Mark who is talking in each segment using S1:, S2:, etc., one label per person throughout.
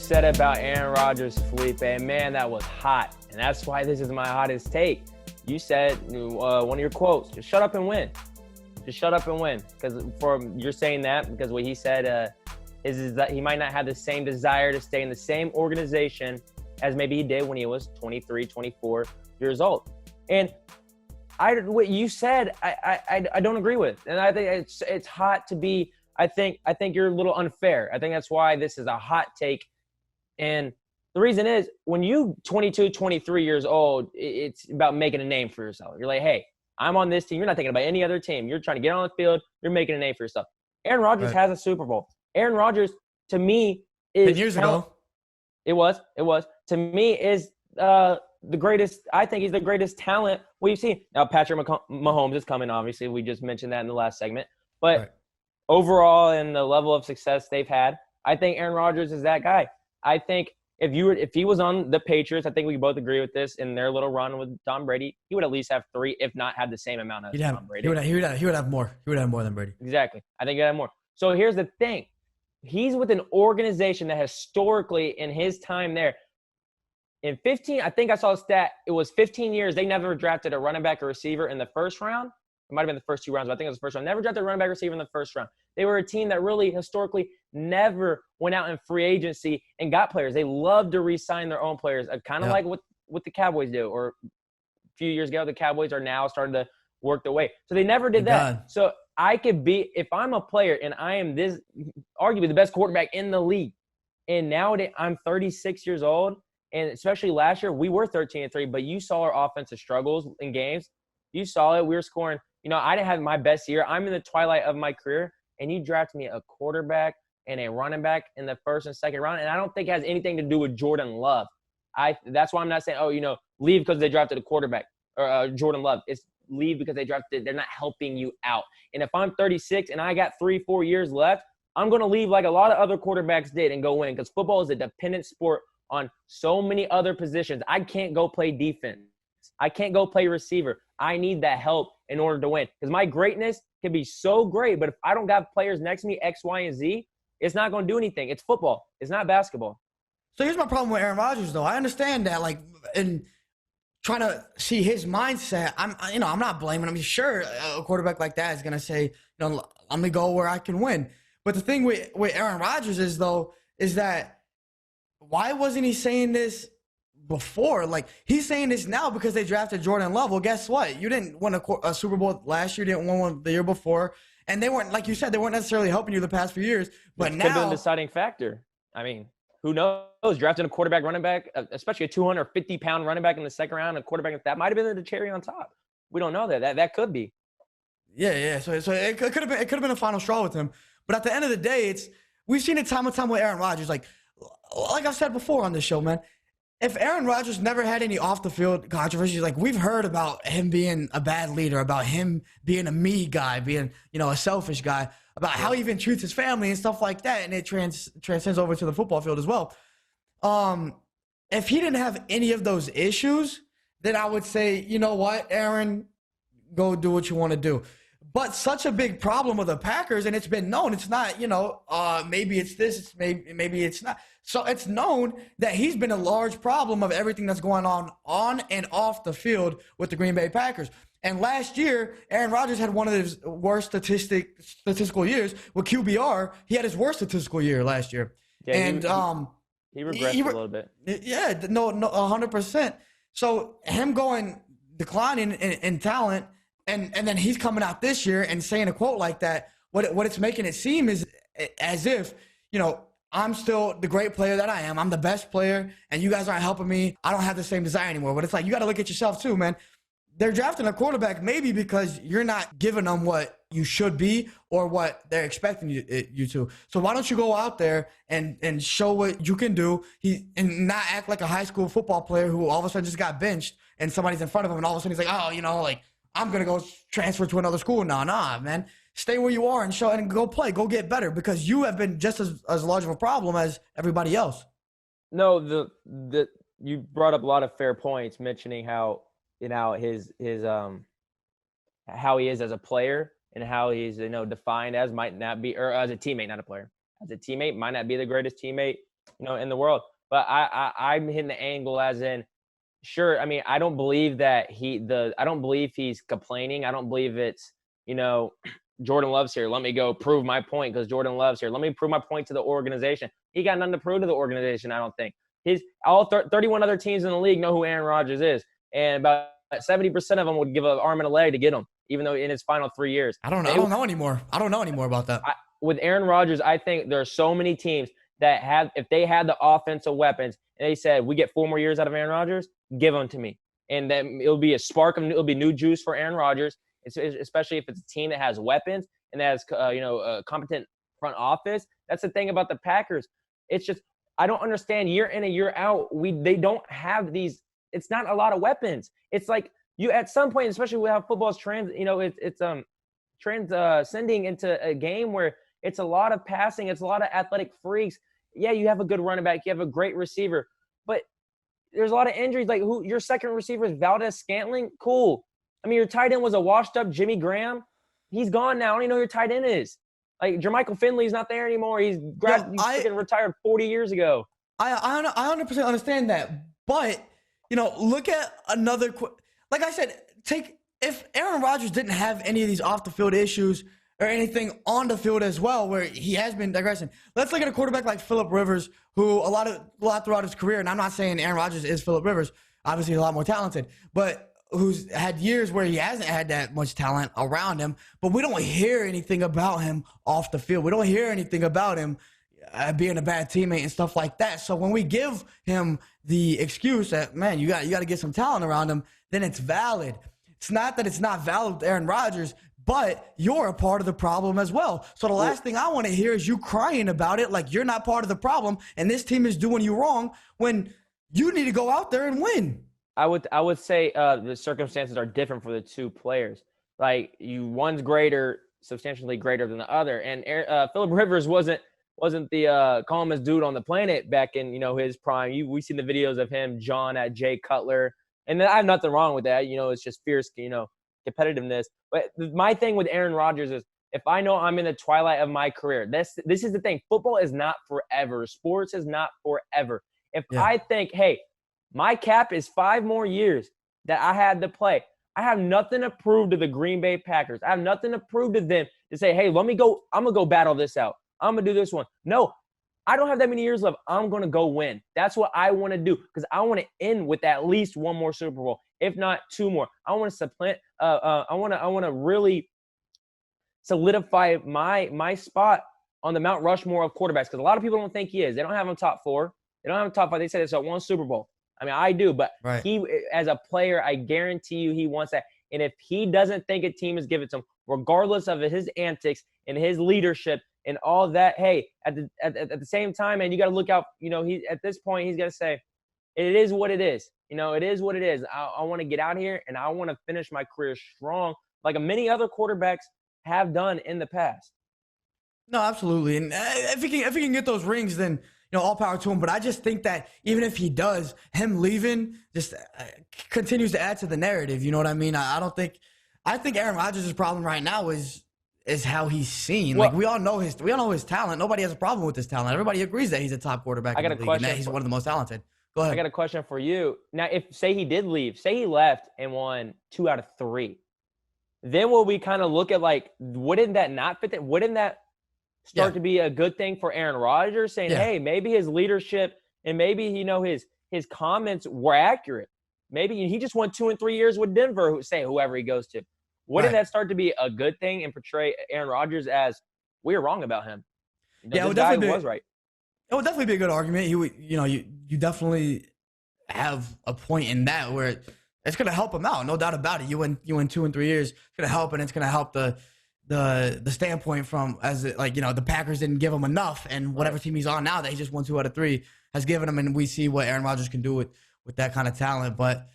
S1: said about Aaron Rodgers, Felipe, and man, that was hot. And that's why this is my hottest take. You said one of your quotes, just shut up and win. Just shut up and win. Because you're saying that because what he said is that he might not have the same desire to stay in the same organization as maybe he did when he was 23, 24 years old. And what you said, I don't agree with. And I think it's hot to be, I think you're a little unfair. I think that's why this is a hot take. And the reason is when you 22, 23 years old, it's about making a name for yourself. You're like, hey, I'm on this team. You're not thinking about any other team. You're trying to get on the field. You're making a name for yourself. Aaron Rodgers has a Super Bowl. Aaron Rodgers, to me, is
S2: 10 years ago.
S1: It was. To me, is the greatest. I think he's the greatest talent we've seen. Now, Patrick Mahomes is coming, obviously. We just mentioned that in the last segment. But overall, in the level of success they've had, I think Aaron Rodgers is that guy. I think if he was on the Patriots, I think we both agree with this, in their little run with Tom Brady, he would at least have 3, if not have the same amount as Tom Brady.
S2: He would have more. He would have more than Brady.
S1: Exactly. I think he'd have more. So here's the thing. He's with an organization that historically, in his time there, in 15, I think I saw a stat, it was 15 years, they never drafted a running back or receiver in the first round. It might have been the first 2 rounds, but I think it was the first round. Never drafted a running back or receiver in the first round. They were a team that really historically never went out in free agency and got players. They loved to re-sign their own players, kind of like what the Cowboys do. Or a few years ago, the Cowboys are now starting to work their way. So they never did that. So I could be, if I'm a player and I am this, arguably the best quarterback in the league, and nowadays I'm 36 years old, and especially last year, we were 13-3, but you saw our offensive struggles in games. You saw it. We were scoring. I didn't have my best year. I'm in the twilight of my career, and you draft me a quarterback and a running back in the first and second round, and I don't think it has anything to do with Jordan Love. That's why I'm not saying, leave because they drafted a quarterback or Jordan Love. It's leave because they're not helping you out. And if I'm 36 and I got 3-4 years left, I'm going to leave like a lot of other quarterbacks did and go win, because football is a dependent sport on so many other positions. I can't go play defense. I can't go play receiver. I need that help in order to win, because my greatness can be so great, but if I don't got players next to me, X, Y, and Z, it's not going to do anything. It's football. It's not basketball.
S2: So here's my problem with Aaron Rodgers, though. I understand that, in trying to see his mindset, I'm not blaming him. Sure, a quarterback like that is going to say, let me go where I can win. But the thing with Aaron Rodgers is that why wasn't he saying this before? He's saying this now because they drafted Jordan Love. Well, guess what? You didn't win a Super Bowl last year. Didn't win one the year before. And they weren't, like you said, they weren't necessarily helping you the past few years. But now,
S1: could have been a deciding factor. I mean, who knows? Drafting a quarterback, running back, especially a 250-pound running back in the second round, a quarterback that might have been the cherry on top. We don't know that. That could be.
S2: Yeah. So it could have been a final straw with him. But at the end of the day, we've seen it time and time with Aaron Rodgers. Like I've said before on this show, man. If Aaron Rodgers never had any off-the-field controversies, we've heard about him being a bad leader, about him being a me guy, being, a selfish guy, about how he even treats his family and stuff like that, and it transcends over to the football field as well. If he didn't have any of those issues, then I would say, you know what, Aaron, go do what you want to do. But such a big problem with the Packers, and it's been known, it's not, maybe it's this, maybe it's not. So it's known that he's been a large problem of everything that's going on and off the field with the Green Bay Packers. And last year, Aaron Rodgers had one of his worst statistical years. With QBR, he had his worst statistical year last year.
S1: Yeah, and he regressed a little bit.
S2: Yeah, no, 100%. So him declining in talent, and then he's coming out this year and saying a quote like that, what it's making it seem is as if, I'm still the great player that I am. I'm the best player, and you guys aren't helping me. I don't have the same desire anymore. But it's you got to look at yourself too, man. They're drafting a quarterback maybe because you're not giving them what you should be or what they're expecting you to. So why don't you go out there and show what you can do and not act like a high school football player who all of a sudden just got benched and somebody's in front of him and all of a sudden he's like, I'm going to go transfer to another school. Nah, man. Stay where you are and go play. Go get better, because you have been just as large of a problem as everybody else.
S1: No, you brought up a lot of fair points, mentioning how his how he is as a player and how he's defined as might not be, or as a teammate, not a player. As a teammate, might not be the greatest teammate. in the world. But I'm hitting the angle as in, sure. I mean, I don't believe that I don't believe he's complaining. I don't believe it's, Jordan Love's here. Let me go prove my point because Jordan Love's here. Let me prove my point to the organization. He got nothing to prove to the organization, I don't think. All 31 other teams in the league know who Aaron Rodgers is. And about 70% of them would give an arm and a leg to get him, even though in his final 3 years.
S2: I don't know anymore. I don't know anymore about that.
S1: With Aaron Rodgers, I think there are so many teams that if they had the offensive weapons and they said, we get 4 more years out of Aaron Rodgers, give them to me. And then it'll be a spark it'll be new juice for Aaron Rodgers, especially if it's a team that has weapons and that has, a competent front office. That's the thing about the Packers. It's just, I don't understand year in and year out. They don't have these. It's not a lot of weapons. It's like you at some point, especially with how football's transcending into a game where it's a lot of passing. It's a lot of athletic freaks. Yeah, you have a good running back. You have a great receiver. But there's a lot of injuries. Like your second receiver is Valdez-Scantling. Cool. I mean, your tight end was a washed-up Jimmy Graham. He's gone now. I don't even know who your tight end is. Like, Jermichael Finley's not there anymore. He's retired 40 years ago.
S2: I 100% understand that. But, look at another – like I said, if Aaron Rodgers didn't have any of these off-the-field issues – or anything on the field as well, where he has been digressing. Let's look at a quarterback like Philip Rivers, who a lot throughout his career, and I'm not saying Aaron Rodgers is Philip Rivers, obviously a lot more talented, but who's had years where he hasn't had that much talent around him, but we don't hear anything about him off the field. We don't hear anything about him being a bad teammate and stuff like that. So when we give him the excuse that, man, you got to get some talent around him, then it's valid. It's not that it's not valid with Aaron Rodgers, but you're a part of the problem as well. So the last thing I want to hear is you crying about it like you're not part of the problem and this team is doing you wrong when you need to go out there and win.
S1: I would say the circumstances are different for the two players. Like one's substantially greater than the other. And Philip Rivers wasn't the calmest dude on the planet back in his prime. We've seen the videos of him, John at Jay Cutler, and I have nothing wrong with that. It's just fierce, competitiveness. But my thing with Aaron Rodgers is if I know I'm in the twilight of my career, this is the thing. Football is not forever. Sports is not forever. If I think, hey, my cap is 5 more years that I had to play, I have nothing to prove to the Green Bay Packers. I have nothing to prove to them to say, hey, let me go. I'm going to go battle this out. I'm going to do this one. No, I don't have that many years left. I'm going to go win. That's what I want to do because I want to end with at least 1 more Super Bowl, if not 2 more. I want to supplant. I want to really solidify my spot on the Mount Rushmore of quarterbacks because a lot of people don't think he is. They don't have him top 4. They don't have him top 5. They said it's at 1 Super Bowl. I mean, I do, but He, as a player, I guarantee you he wants that. And if he doesn't think a team is giving to him, regardless of his antics and his leadership and all that, hey, at the same time, man, you got to look out. He at this point, he's got to say, it is what it is. It is what it is. I want to get out here and I want to finish my career strong, like many other quarterbacks have done in the past.
S2: No, absolutely. And if he can get those rings, then all power to him. But I just think that even if he does, him leaving just continues to add to the narrative. You know what I mean? I think Aaron Rodgers' problem right now is how he's seen. Well, like we all know his talent. Nobody has a problem with his talent. Everybody agrees that he's a top quarterback in the league and that he's one of the most talented. Go ahead.
S1: I got a question for you. Now, if say he did leave, say he left and won 2 out of 3, then will we kind of look at wouldn't that not fit? Wouldn't that start to be a good thing for Aaron Rodgers, saying, hey, maybe his leadership and maybe his comments were accurate. Maybe he just won 2 and 3 years with Denver, whoever he goes to. Wouldn't that start to be a good thing and portray Aaron Rodgers as we were wrong about him?
S2: It would definitely was right. It would definitely be a good argument. You definitely have a point in that where it's going to help him out, no doubt about it. You win 2 and 3 years, it's going to help, and it's going to help the standpoint from the Packers didn't give him enough, and whatever team he's on now that he just won 2 out of 3 has given him, and we see what Aaron Rodgers can do with that kind of talent. But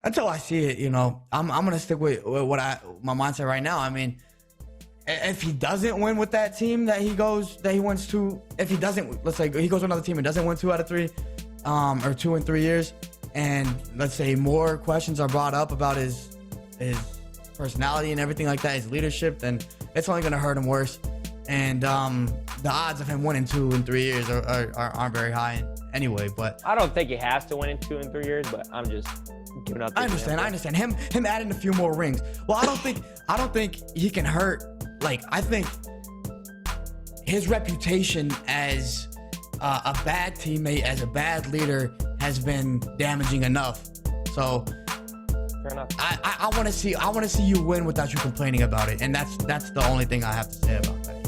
S2: until I see it, I'm gonna stick with my mindset right now. I mean, if he doesn't win with that team that he wins 2, if he doesn't, let's say he goes to another team and doesn't win 2 out of 3, or 2 and 3 years, and let's say more questions are brought up about his personality and everything like that, his leadership, then it's only gonna hurt him worse. And the odds of him winning 2 in 3 years aren't very high anyway. But
S1: I don't think he has to win in 2 and 3 years, but I'm just giving out.
S2: I understand. Him adding a few more rings. Well, I don't think he can hurt. Like, I think his reputation as a bad teammate, as a bad leader, has been damaging enough. So
S1: fair enough.
S2: I want to see you win without you complaining about it, and that's the only thing I have to say about that.